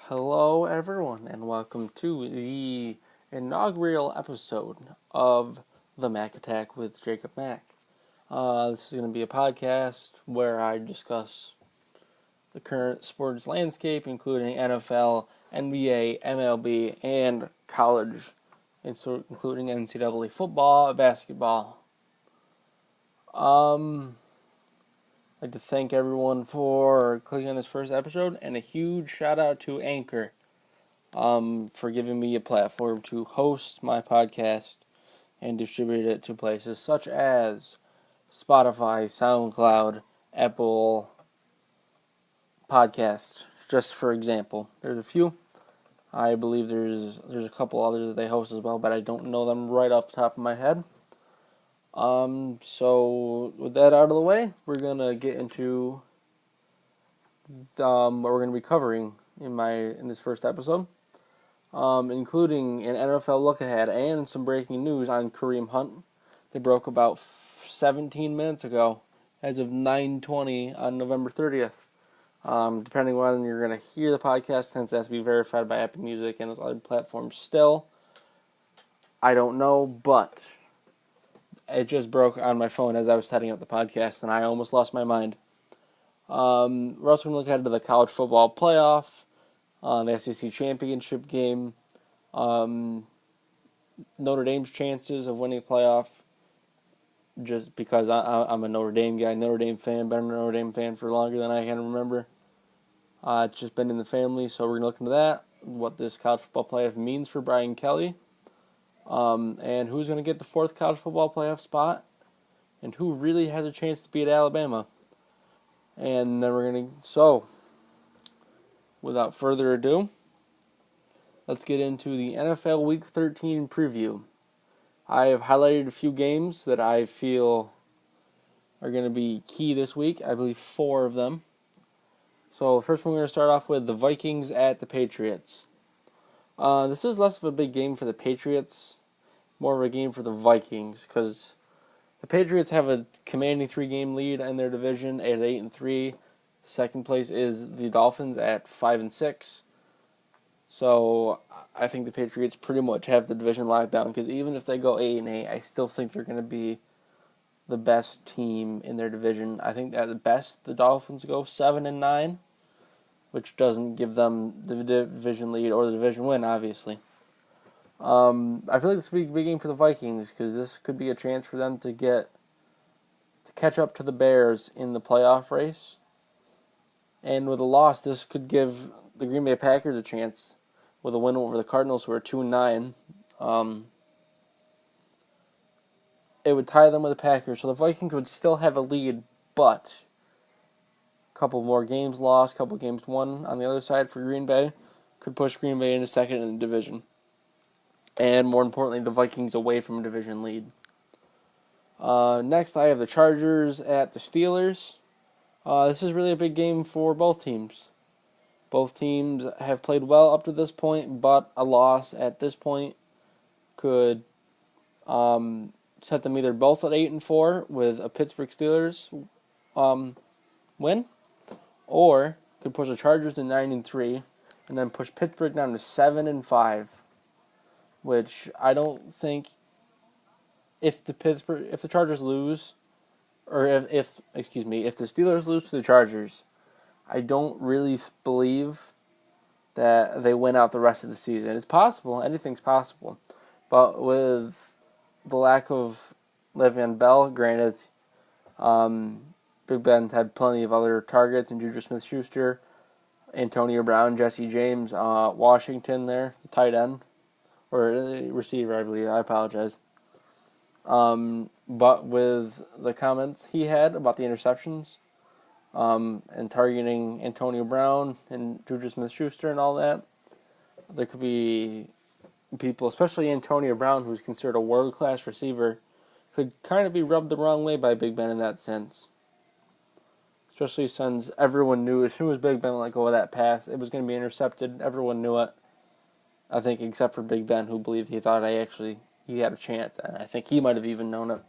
Hello, everyone, and welcome to the inaugural episode of the Mac Attack with Jacob Mack. This is going to be a podcast where I discuss the current sports landscape, including NFL, NBA, MLB, and college, including NCAA football, basketball. I'd like to thank everyone for clicking on this first episode, and a huge shout out to Anchor for giving me a platform to host my podcast and distribute it to places such as Spotify, SoundCloud, Apple Podcasts, just for example. There's a few. I believe there's a couple others that they host as well, but I don't know them right off the top of my head. So with that out of the way, we're gonna get into what we're gonna be covering in this first episode, including an NFL look ahead and some breaking news on Kareem Hunt. They broke about 17 minutes ago, as of 9:20 on November 30th. Depending on when you're gonna hear the podcast, since it has to be verified by Apple Music and those other platforms. Still, I don't know, but it just broke on my phone as I was setting up the podcast, and I almost lost my mind. We're also going to look ahead to the college football playoff, the SEC championship game, Notre Dame's chances of winning a playoff, just because I'm a Notre Dame guy, Notre Dame fan, been a Notre Dame fan for longer than I can remember. It's just been in the family, so we're going to look into that, what this college football playoff means for Brian Kelly. And who's going to get the fourth college football playoff spot, and who really has a chance to beat Alabama. And then without further ado, let's get into the NFL Week 13 preview. I have highlighted a few games that I feel are going to be key this week. I believe 4 of them. So first we're going to start off with the Vikings at the Patriots. This is less of a big game for the Patriots, more of a game for the Vikings, because the Patriots have a commanding 3-game lead in their division at 8-3. The second place is the Dolphins at 5-6. So I think the Patriots pretty much have the division locked down, because even if they go 8-8, I still think they're going to be the best team in their division. I think at the best the Dolphins go 7-9, which doesn't give them the division lead or the division win, obviously. I feel like this would be a big game for the Vikings, because this could be a chance for them to catch up to the Bears in the playoff race. And with a loss, this could give the Green Bay Packers a chance with a win over the Cardinals, who are 2-9. It would tie them with the Packers, so the Vikings would still have a lead, but a couple more games lost, couple games won on the other side for Green Bay could push Green Bay into second in the division. And more importantly, the Vikings away from a division lead. Next, I have the Chargers at the Steelers. This is really a big game for both teams. Both teams have played well up to this point, but a loss at this point could set them either both at 8-4 with a Pittsburgh Steelers win, or could push the Chargers to 9-3 and then push Pittsburgh down to 7-5. Which I don't think, if the Chargers lose, or if the Steelers lose to the Chargers, I don't really believe that they win out the rest of the season. It's possible, anything's possible, but with the lack of Le'Veon Bell, granted, Big Ben's had plenty of other targets, and Juju Smith-Schuster, Antonio Brown, Jesse James, Washington there, the tight end. Or receiver, I believe. I apologize. But with the comments he had about the interceptions, and targeting Antonio Brown and Juju Smith-Schuster and all that, there could be people, especially Antonio Brown, who's considered a world-class receiver, could kind of be rubbed the wrong way by Big Ben in that sense. Especially since everyone knew as soon as Big Ben let go of that pass, it was going to be intercepted. Everyone knew it. I think except for Big Ben, who believed he had a chance, and I think he might have even known it.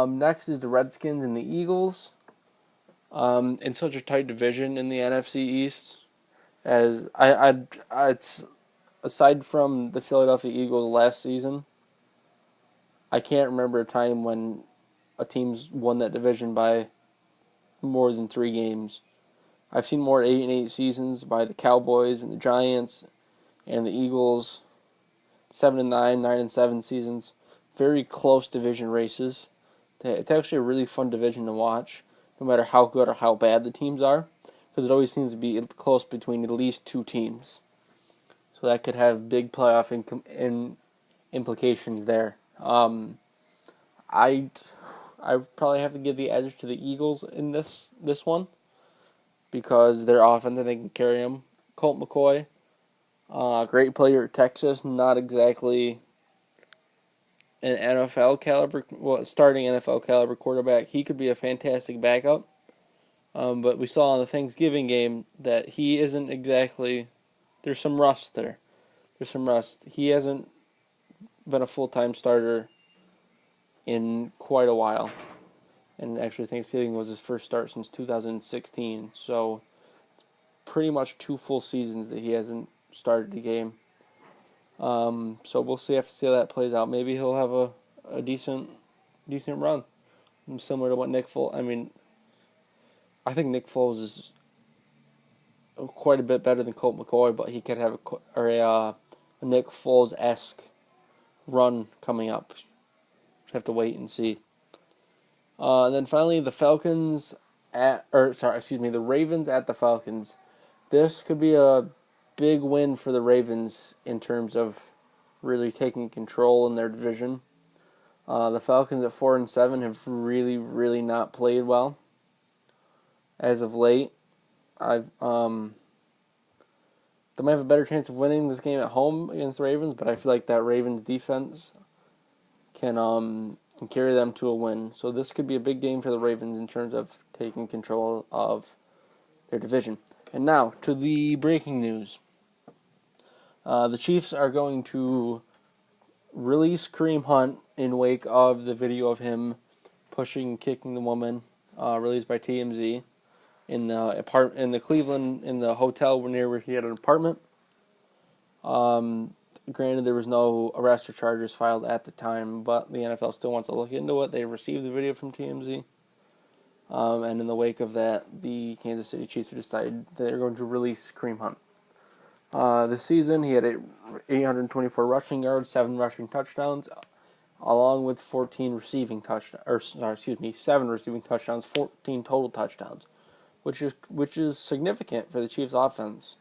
Next is the Redskins and the Eagles. In such a tight division in the NFC East, As it's aside from the Philadelphia Eagles last season, I can't remember a time when a team's won that division by more than 3 games. I've seen more 8-8 seasons by the Cowboys and the Giants and the Eagles. 7-9, 9-7 seasons. Very close division races. It's actually a really fun division to watch, no matter how good or how bad the teams are, because it always seems to be close between at least 2 teams. So that could have big playoff implications there. I probably have to give the edge to the Eagles in this one, because their offense, they can carry them. Colt McCoy, great player at Texas, not exactly an NFL caliber, starting NFL caliber quarterback. He could be a fantastic backup, but we saw in the Thanksgiving game that he isn't exactly. There's some rust there. He hasn't been a full-time starter in quite a while, and actually Thanksgiving was his first start since 2016. So pretty much 2 full seasons that he hasn't started the game. So we'll have to see how that plays out. Maybe he'll have a decent run, similar to what Nick Foles. I mean, I think Nick Foles is quite a bit better than Colt McCoy, but he could have a Nick Foles-esque run coming up. Just have to wait and see. And then finally, the Ravens at the Falcons. This could be a big win for the Ravens in terms of really taking control in their division. The Falcons at 4-7 have really, really not played well as of late. They might have a better chance of winning this game at home against the Ravens, but I feel like that Ravens defense can carry them to a win. So this could be a big game for the Ravens in terms of taking control of their division. And now to the breaking news. The Chiefs are going to release Kareem Hunt in wake of the video of him pushing and kicking the woman, released by TMZ in the Cleveland, in the hotel near where he had an apartment. Granted, there was no arrest or charges filed at the time, but the NFL still wants to look into it. They received the video from TMZ. And in the wake of that, the Kansas City Chiefs decided they're going to release Kareem Hunt. This season, he had 824 rushing yards, 7 rushing touchdowns, along with 7 receiving touchdowns, 14 total touchdowns, which is significant for the Chiefs' offense.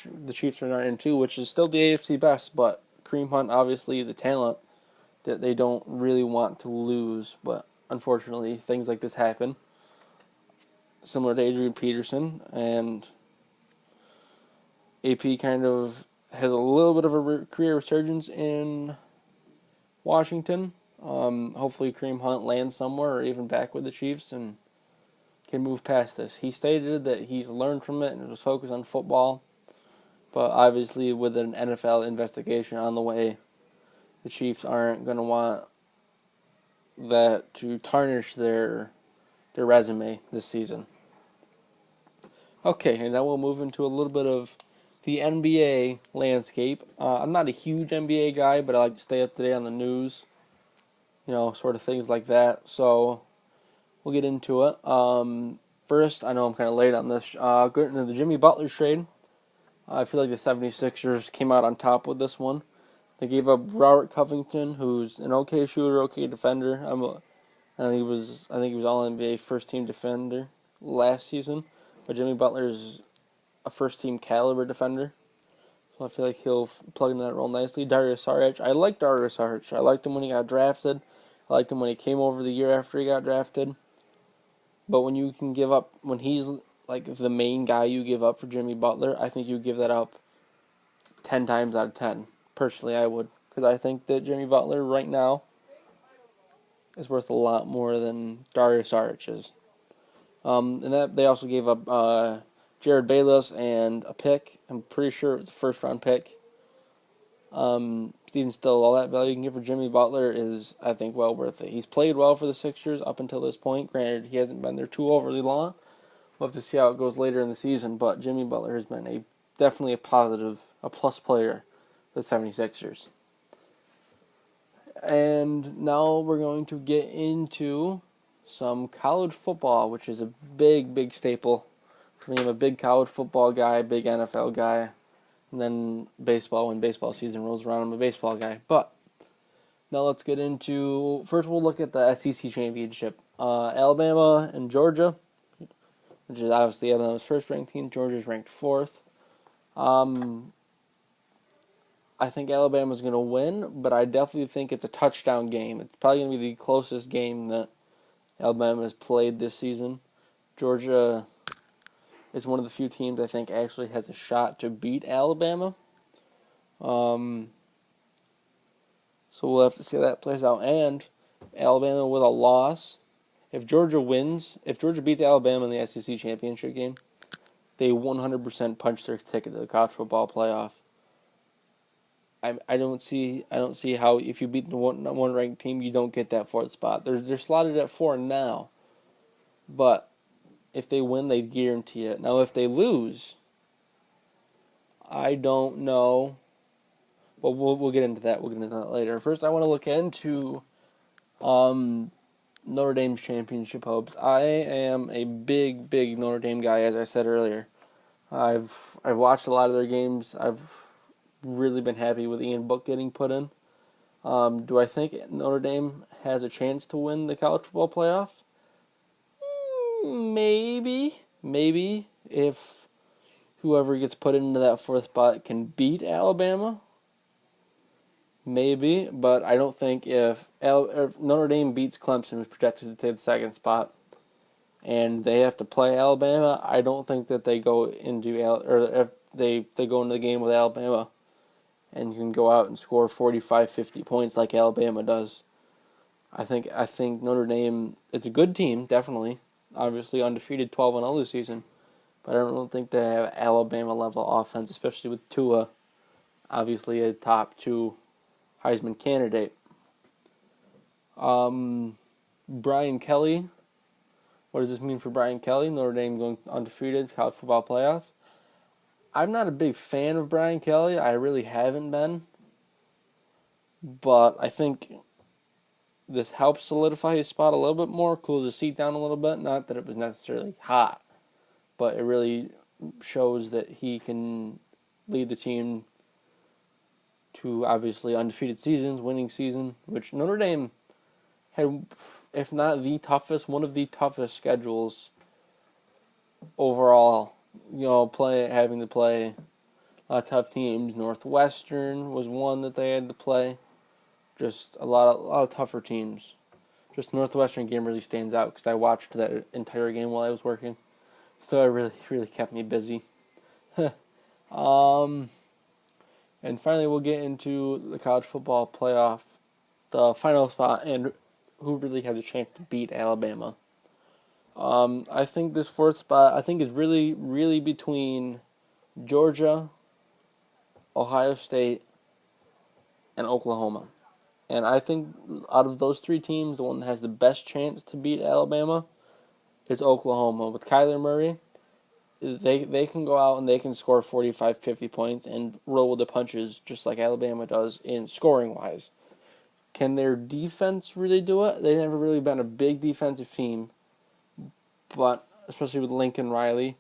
The Chiefs are 9-2, which is still the AFC best, but Kareem Hunt obviously is a talent that they don't really want to lose. But unfortunately, things like this happen, similar to Adrian Peterson, and AP kind of has a little bit of a career resurgence in Washington. Hopefully Kareem Hunt lands somewhere or even back with the Chiefs and can move past this. He stated that he's learned from it and was focused on football. But obviously with an NFL investigation on the way, the Chiefs aren't going to want that to tarnish their resume this season. Okay, and now we'll move into a little bit of the NBA landscape. I'm not a huge NBA guy, but I like to stay up to date on the news, sort of things like that. So we'll get into it. First, I know I'm kind of late on this. Getting into the Jimmy Butler trade. I feel like the 76ers came out on top with this one. They gave up Robert Covington, who's an okay shooter, okay defender. I think he was All NBA first team defender last season. But Jimmy Butler's a first team caliber defender, so I feel like he'll plug into that role nicely. Darius Saric, I like Darius Saric. I liked him when he got drafted. I liked him when he came over the year after he got drafted. But when he's like the main guy you give up for Jimmy Butler, I think you give that up 10 times out of 10. Personally, I would, because I think that Jimmy Butler right now is worth a lot more than Darius Saric is. And that they also gave up Jared Bayless and a pick. I'm pretty sure it was a first-round pick. Even still, all that value you can give for Jimmy Butler is, I think, well worth it. He's played well for the Sixers up until this point. Granted, he hasn't been there too overly long. We'll have to see how it goes later in the season, but Jimmy Butler has been a definitely a plus player for the 76ers. And now we're going to get into some college football, which is a big staple for me. I'm a big college football guy, big NFL guy, and then baseball. When baseball season rolls around, I'm a baseball guy. But now let's get into, first we'll look at the SEC championship. Alabama and Georgia, which is obviously Alabama's first ranked team. Georgia's ranked fourth. I think Alabama's going to win, but I definitely think it's a touchdown game. It's probably going to be the closest game that Alabama has played this season. Georgia is one of the few teams I think actually has a shot to beat Alabama. So we'll have to see how that plays out. And Alabama with a loss, if Georgia beats Alabama in the SEC championship game, they 100% punch their ticket to the college football playoff. I don't see how if you beat the one ranked team you don't get that fourth spot. They're slotted at 4 now, but if they win, they guarantee it. Now if they lose, I don't know. Well, we'll get into that. We'll get into that later. First, I want to look into Notre Dame's championship hopes. I am a big Notre Dame guy, as I said earlier. I've watched a lot of their games. I've really been happy with Ian Book getting put in. Do I think Notre Dame has a chance to win the college football playoff? Maybe if whoever gets put into that fourth spot can beat Alabama. Maybe, but I don't think if Notre Dame beats Clemson, who's projected to take the second spot, and they have to play Alabama, I don't think that they go into if they go into the game with Alabama and can go out and score 45, 50 points like Alabama does. I think Notre Dame, it's a good team, definitely. Obviously undefeated 12-0 this season, but I don't think they have Alabama level offense, especially with Tua, obviously a top 2 Heisman candidate. Brian Kelly. What does this mean for Brian Kelly? Notre Dame going undefeated, college football playoff. I'm not a big fan of Brian Kelly. I really haven't been. But I think this helps solidify his spot a little bit more, cools his seat down a little bit. Not that it was necessarily hot, but it really shows that he can lead the team to obviously undefeated seasons, winning season, which Notre Dame had, if not the toughest, one of the toughest schedules overall. Having to play tough teams. Northwestern was one that they had to play. Just a lot of tougher teams. Just Northwestern game really stands out because I watched that entire game while I was working, so it really kept me busy. And finally, we'll get into the college football playoff, the final spot, and who really has a chance to beat Alabama. I think this fourth spot, is really between Georgia, Ohio State, and Oklahoma. And I think out of those 3 teams, the one that has the best chance to beat Alabama is Oklahoma. With Kyler Murray, they can go out and they can score 45, 50 points and roll with the punches just like Alabama does in scoring-wise. Can their defense really do it? They've never really been a big defensive team. But especially with Lincoln Riley,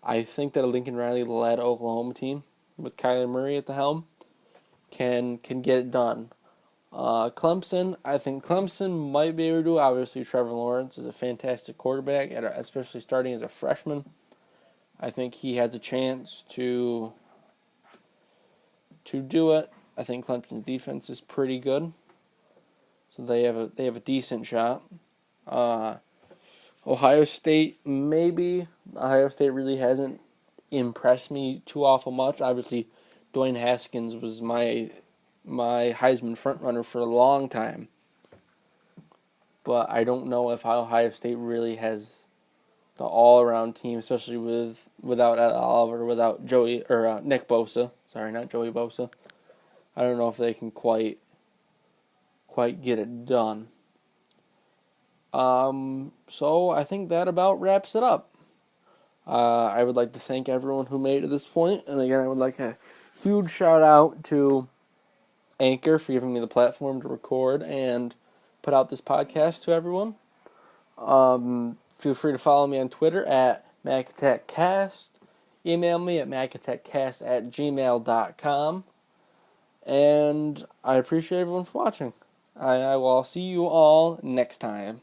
I think that a Lincoln Riley-led Oklahoma team with Kyler Murray at the helm can get it done. Clemson, I think Clemson might be able to do it. Obviously, Trevor Lawrence is a fantastic quarterback, especially starting as a freshman. I think he has a chance to do it. I think Clemson's defense is pretty good, so they have a decent shot. Ohio State, maybe. Ohio State really hasn't impressed me too awful much. Obviously, Dwayne Haskins was my Heisman frontrunner for a long time. But I don't know if Ohio State really has the all-around team, especially without Ed Oliver, without Nick Bosa. Sorry, not Joey Bosa. I don't know if they can quite get it done. So I think that about wraps it up. I would like to thank everyone who made it to this point, and again, I would like a huge shout out to Anchor for giving me the platform to record and put out this podcast to everyone. Feel free to follow me on Twitter at PocketCast. Email me at PocketCast@gmail.com. And I appreciate everyone for watching. I will see you all next time.